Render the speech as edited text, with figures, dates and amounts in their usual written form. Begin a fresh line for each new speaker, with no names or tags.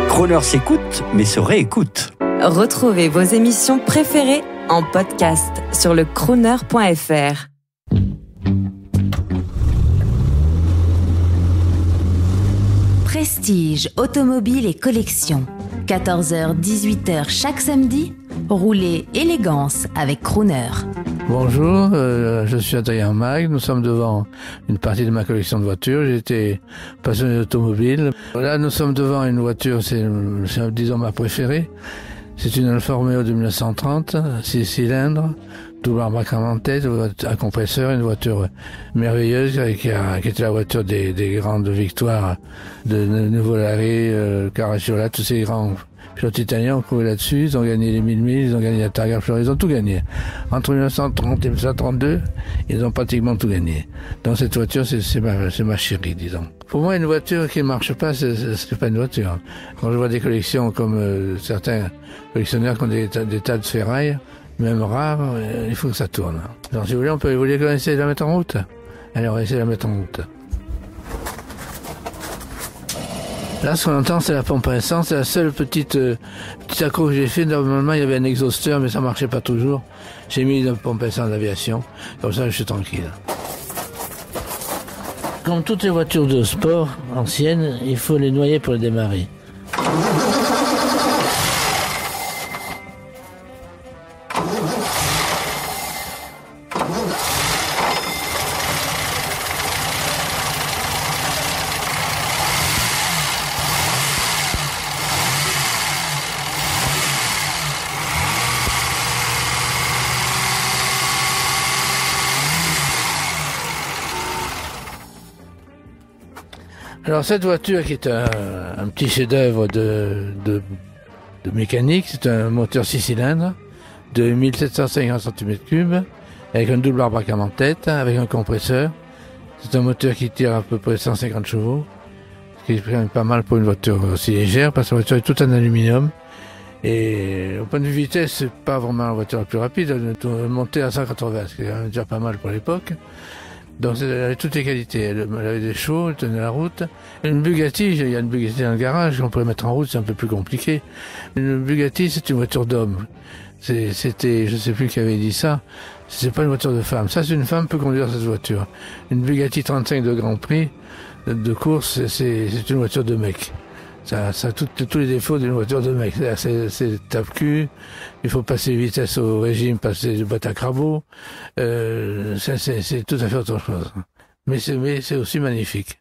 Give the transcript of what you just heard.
Crooner s'écoute, mais se réécoute.
Retrouvez vos émissions préférées en podcast sur le crooner.fr.
Prestige, automobile et collection. 14h-18h chaque samedi, roulez élégance avec Crooner.
Bonjour, je suis Adrien Mag. Nous sommes devant une partie de ma collection de voitures. J'ai été passionné d'automobile. Là, nous sommes devant une voiture, c'est disons ma préférée. C'est une Alfa Romeo de 1930, 6 cylindres, double embarquement de tête, un compresseur, une voiture merveilleuse qui était la voiture des grandes victoires de Nuvolari, Caracciola, tous ces grands pilotes italiens ont couru là-dessus. Ils ont gagné les 1000 milles, ils ont gagné la Targa Florio, ils ont tout gagné. Entre 1930 et 1932, ils ont pratiquement tout gagné. Donc cette voiture, c'est ma chérie, disons. Pour moi, une voiture qui ne marche pas, c'est pas une voiture. Quand je vois des collections comme certains collectionneurs qui ont des tas de ferrailles, même rares, il faut que ça tourne. Alors si vous voulez, on peut essayer de la mettre en route. Allez, on va essayer de la mettre en route. Là, ce qu'on entend, c'est la pompe à essence. C'est la seule petite accro que j'ai fait. Normalement, il y avait un exhausteur, mais ça marchait pas toujours. J'ai mis une pompe à essence d'aviation. Comme ça, je suis tranquille. Comme toutes les voitures de sport anciennes, il faut les noyer pour les démarrer. Alors cette voiture qui est un petit chef-d'œuvre de mécanique, c'est un moteur 6 cylindres de 1750 cm3 avec un double embarquement de tête, avec un compresseur. C'est un moteur qui tire à peu près 150 chevaux, ce qui est quand même pas mal pour une voiture aussi légère parce que la voiture est toute en aluminium. Et au point de vue vitesse, c'est pas vraiment la voiture la plus rapide, elle est montée à 180, ce qui est quand même déjà pas mal pour l'époque. Donc elle avait toutes les qualités, elle avait des chevaux, elle tenait la route. Une Bugatti, il y a une Bugatti dans le garage qu'on pourrait mettre en route, c'est un peu plus compliqué. Une Bugatti, c'est une voiture d'homme. C'était, je sais plus qui avait dit ça, c'est pas une voiture de femme. Ça, c'est une femme peut conduire cette voiture. Une Bugatti 35 de Grand Prix, de course, c'est une voiture de mec. Ça a tous les défauts d'une voiture de mec. C'est tape-cul, il faut passer vitesse au régime, passer de boîte à crabot. C'est tout à fait autre chose. Mais c'est aussi magnifique.